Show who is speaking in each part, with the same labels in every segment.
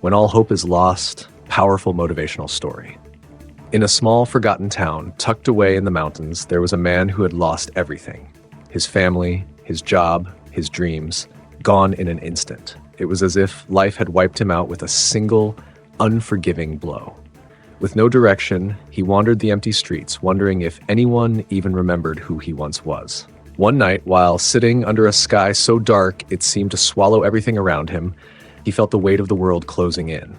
Speaker 1: When all hope is lost, powerful motivational story. In a small, forgotten town, tucked away in the mountains, there was a man who had lost everything. His family, his job, his dreams, gone in an instant. It was as if life had wiped him out with a single, unforgiving blow. With no direction, he wandered the empty streets, wondering if anyone even remembered who he once was. One night, while sitting under a sky so dark it seemed to swallow everything around him, he felt the weight of the world closing in.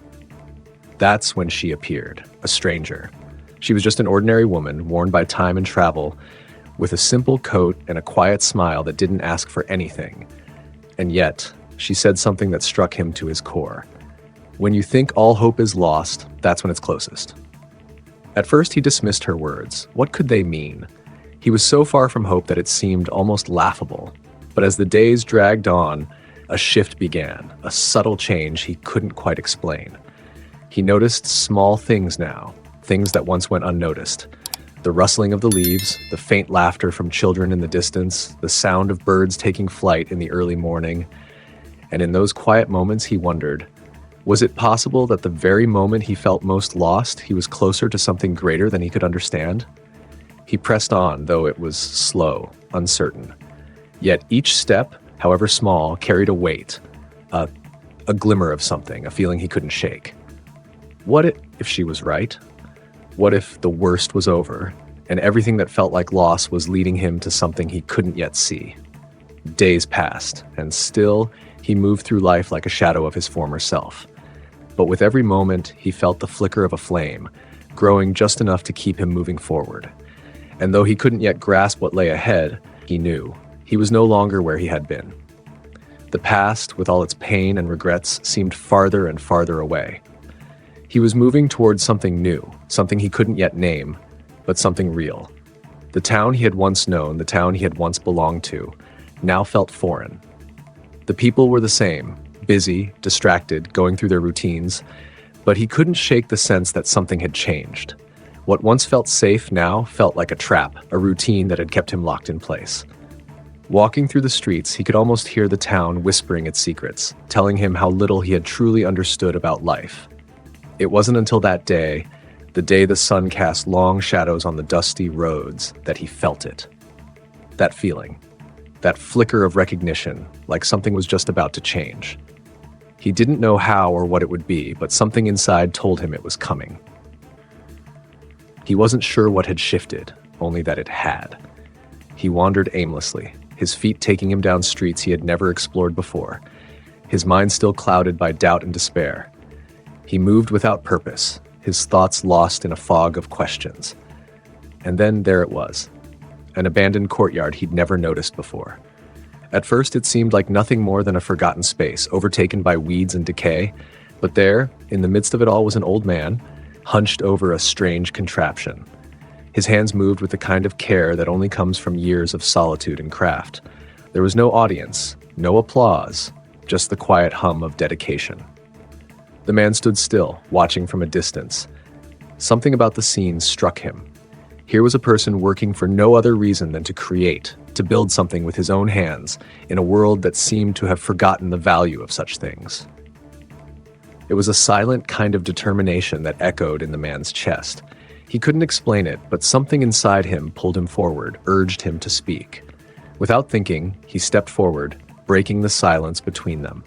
Speaker 1: That's when she appeared, a stranger. She was just an ordinary woman, worn by time and travel, with a simple coat and a quiet smile that didn't ask for anything. And yet, she said something that struck him to his core. When you think all hope is lost, that's when it's closest. At first, he dismissed her words. What could they mean? He was so far from hope that it seemed almost laughable. But as the days dragged on, a shift began, a subtle change he couldn't quite explain. He noticed small things now, things that once went unnoticed. The rustling of the leaves, the faint laughter from children in the distance, the sound of birds taking flight in the early morning. And in those quiet moments, he wondered, was it possible that the very moment he felt most lost, he was closer to something greater than he could understand? He pressed on, though it was slow, uncertain. Yet each step, however small, carried a weight, a glimmer of something, a feeling he couldn't shake. What if she was right? What if the worst was over, and everything that felt like loss was leading him to something he couldn't yet see? Days passed, and still he moved through life like a shadow of his former self. But with every moment, he felt the flicker of a flame, growing just enough to keep him moving forward. And though he couldn't yet grasp what lay ahead, he knew he was no longer where he had been. The past, with all its pain and regrets, seemed farther and farther away. He was moving towards something new, something he couldn't yet name, but something real. The town he had once known, the town he had once belonged to, now felt foreign. The people were the same, busy, distracted, going through their routines, but he couldn't shake the sense that something had changed. What once felt safe now felt like a trap, a routine that had kept him locked in place. Walking through the streets, he could almost hear the town whispering its secrets, telling him how little he had truly understood about life. It wasn't until that day, the day the sun cast long shadows on the dusty roads, that he felt it. That feeling, that flicker of recognition, like something was just about to change. He didn't know how or what it would be, but something inside told him it was coming. He wasn't sure what had shifted, only that it had. He wandered aimlessly, his feet taking him down streets he had never explored before, his mind still clouded by doubt and despair. He moved without purpose, his thoughts lost in a fog of questions. And then there it was, an abandoned courtyard he'd never noticed before. At first, it seemed like nothing more than a forgotten space, overtaken by weeds and decay, but there, in the midst of it all, was an old man, hunched over a strange contraption. His hands moved with the kind of care that only comes from years of solitude and craft. There was no audience, no applause, just the quiet hum of dedication. The man stood still, watching from a distance. Something about the scene struck him. Here was a person working for no other reason than to create, to build something with his own hands, in a world that seemed to have forgotten the value of such things. It was a silent kind of determination that echoed in the man's chest. He couldn't explain it, but something inside him pulled him forward, urged him to speak. Without thinking, he stepped forward, breaking the silence between them.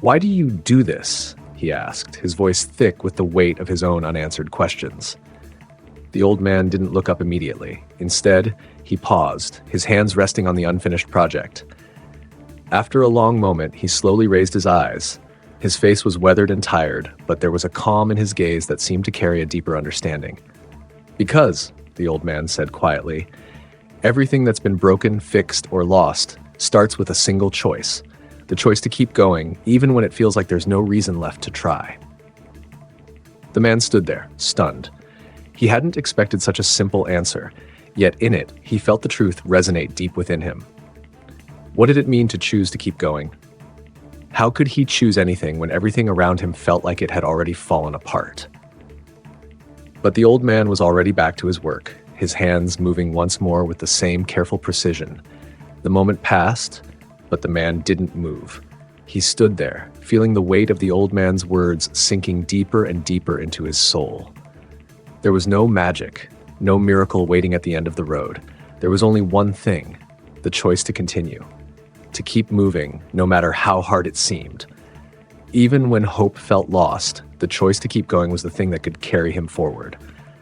Speaker 1: "Why do you do this?" he asked, his voice thick with the weight of his own unanswered questions. The old man didn't look up immediately. Instead, he paused, his hands resting on the unfinished project. After a long moment, he slowly raised his eyes. His face was weathered and tired, but there was a calm in his gaze that seemed to carry a deeper understanding. "Because," the old man said quietly, "everything that's been broken, fixed, or lost starts with a single choice. The choice to keep going, even when it feels like there's no reason left to try." The man stood there, stunned. He hadn't expected such a simple answer, yet in it, he felt the truth resonate deep within him. What did it mean to choose to keep going? How could he choose anything when everything around him felt like it had already fallen apart? But the old man was already back to his work, his hands moving once more with the same careful precision. The moment passed, but the man didn't move. He stood there, feeling the weight of the old man's words sinking deeper and deeper into his soul. There was no magic, no miracle waiting at the end of the road. There was only one thing, the choice to continue, to keep moving no matter how hard it seemed. Even when hope felt lost, the choice to keep going was the thing that could carry him forward.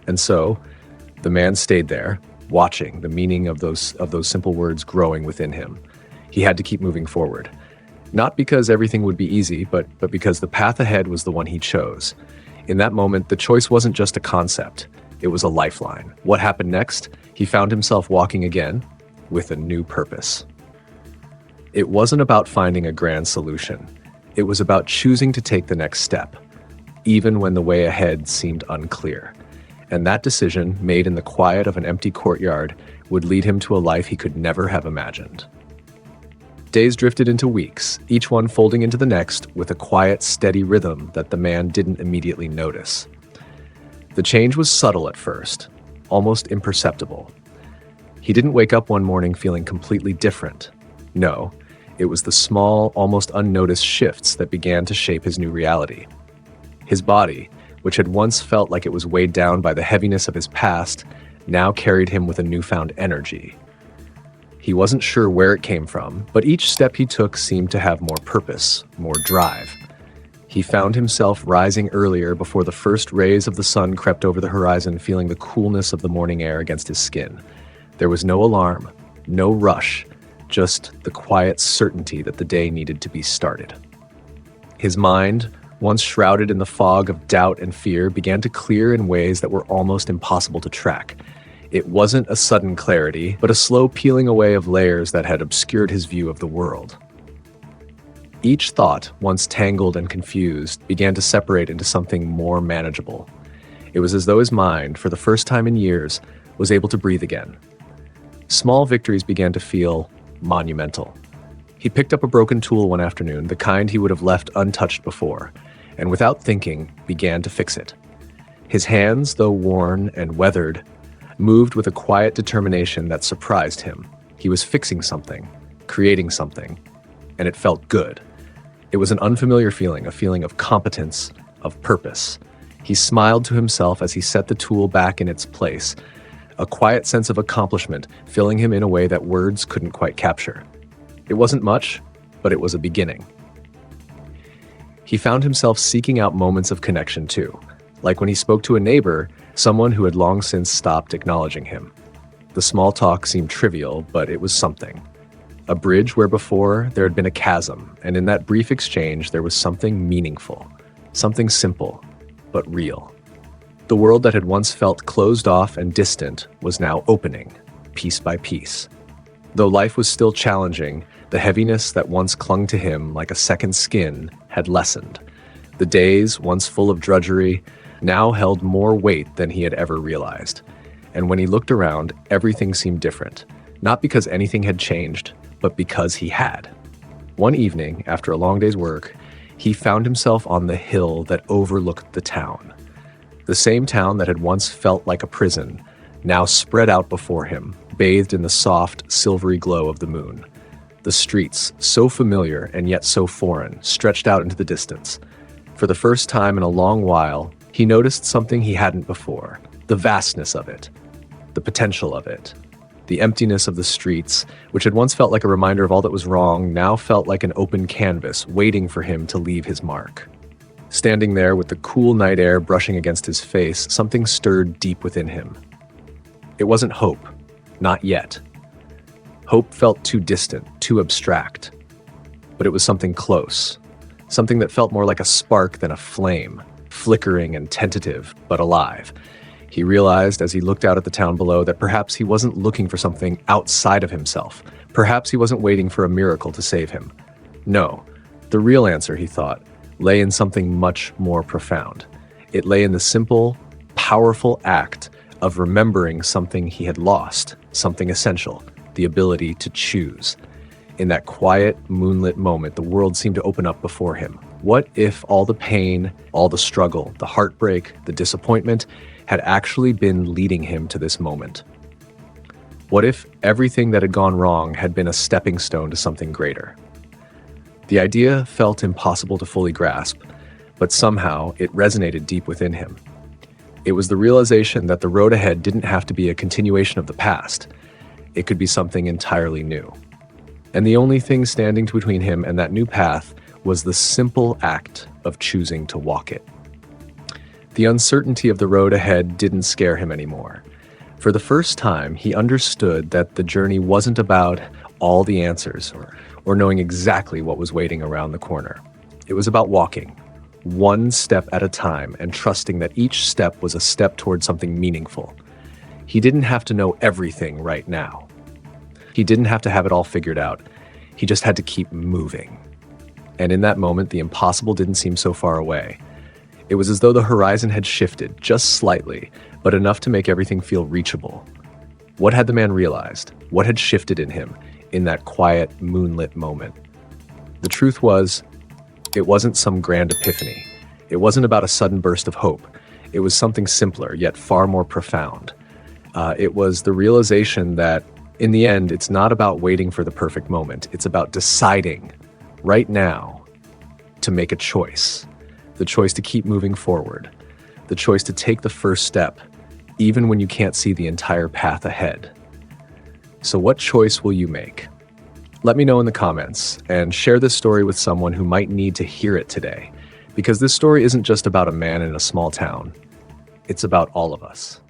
Speaker 1: And so, the man stayed there, watching the meaning of those simple words growing within him. He had to keep moving forward. Not because everything would be easy, but because the path ahead was the one he chose. In that moment, the choice wasn't just a concept, it was a lifeline. What happened next? He found himself walking again with a new purpose. It wasn't about finding a grand solution. It was about choosing to take the next step, even when the way ahead seemed unclear. And that decision, made in the quiet of an empty courtyard, would lead him to a life he could never have imagined. Days drifted into weeks, each one folding into the next with a quiet, steady rhythm that the man didn't immediately notice. The change was subtle at first, almost imperceptible. He didn't wake up one morning feeling completely different. No, it was the small, almost unnoticed shifts that began to shape his new reality. His body, which had once felt like it was weighed down by the heaviness of his past, now carried him with a newfound energy. He wasn't sure where it came from, but each step he took seemed to have more purpose, more drive. He found himself rising earlier before the first rays of the sun crept over the horizon, feeling the coolness of the morning air against his skin. There was no alarm, no rush, just the quiet certainty that the day needed to be started. His mind, once shrouded in the fog of doubt and fear, began to clear in ways that were almost impossible to track. It wasn't a sudden clarity, but a slow peeling away of layers that had obscured his view of the world. Each thought, once tangled and confused, began to separate into something more manageable. It was as though his mind, for the first time in years, was able to breathe again. Small victories began to feel monumental. He picked up a broken tool one afternoon, the kind he would have left untouched before, and without thinking, began to fix it. His hands, though worn and weathered, moved with a quiet determination that surprised him. He was fixing something, creating something, and it felt good. It was an unfamiliar feeling, a feeling of competence, of purpose. He smiled to himself as he set the tool back in its place, a quiet sense of accomplishment filling him in a way that words couldn't quite capture. It wasn't much, but it was a beginning. He found himself seeking out moments of connection too, like when he spoke to a neighbor, someone who had long since stopped acknowledging him. The small talk seemed trivial, but it was something. A bridge where before there had been a chasm, and in that brief exchange there was something meaningful, something simple, but real. The world that had once felt closed off and distant was now opening, piece by piece. Though life was still challenging, the heaviness that once clung to him like a second skin had lessened. The days, once full of drudgery, now held more weight than he had ever realized. And when he looked around, everything seemed different, not because anything had changed, but because he had. One evening, after a long day's work, he found himself on the hill that overlooked the town. The same town that had once felt like a prison, now spread out before him, bathed in the soft, silvery glow of the moon. The streets, so familiar and yet so foreign, stretched out into the distance. For the first time in a long while, he noticed something he hadn't before, the vastness of it, the potential of it. The emptiness of the streets, which had once felt like a reminder of all that was wrong, now felt like an open canvas waiting for him to leave his mark. Standing there with the cool night air brushing against his face, something stirred deep within him. It wasn't hope, not yet. Hope felt too distant, too abstract. But it was something close, something that felt more like a spark than a flame, flickering and tentative, but alive. He realized as he looked out at the town below that perhaps he wasn't looking for something outside of himself. Perhaps he wasn't waiting for a miracle to save him. No, the real answer, he thought, lay in something much more profound. It lay in the simple, powerful act of remembering something he had lost, something essential, the ability to choose. In that quiet, moonlit moment, the world seemed to open up before him. What if all the pain, all the struggle, the heartbreak, the disappointment had actually been leading him to this moment? What if everything that had gone wrong had been a stepping stone to something greater? The idea felt impossible to fully grasp, but somehow it resonated deep within him. It was the realization that the road ahead didn't have to be a continuation of the past. It could be something entirely new. And the only thing standing between him and that new path was the simple act of choosing to walk it. The uncertainty of the road ahead didn't scare him anymore. For the first time, he understood that the journey wasn't about all the answers or knowing exactly what was waiting around the corner. It was about walking, one step at a time, and trusting that each step was a step toward something meaningful. He didn't have to know everything right now. He didn't have to have it all figured out. He just had to keep moving. And in that moment, the impossible didn't seem so far away. It was as though the horizon had shifted just slightly, but enough to make everything feel reachable. What had the man realized? What had shifted in him in that quiet, moonlit moment? The truth was, it wasn't some grand epiphany. It wasn't about a sudden burst of hope. It was something simpler, yet far more profound. It was the realization that, in the end, it's not about waiting for the perfect moment. It's about deciding right now to make a choice. The choice to keep moving forward. The choice to take the first step, even when you can't see the entire path ahead. So what choice will you make? Let me know in the comments and share this story with someone who might need to hear it today, because this story isn't just about a man in a small town. It's about all of us.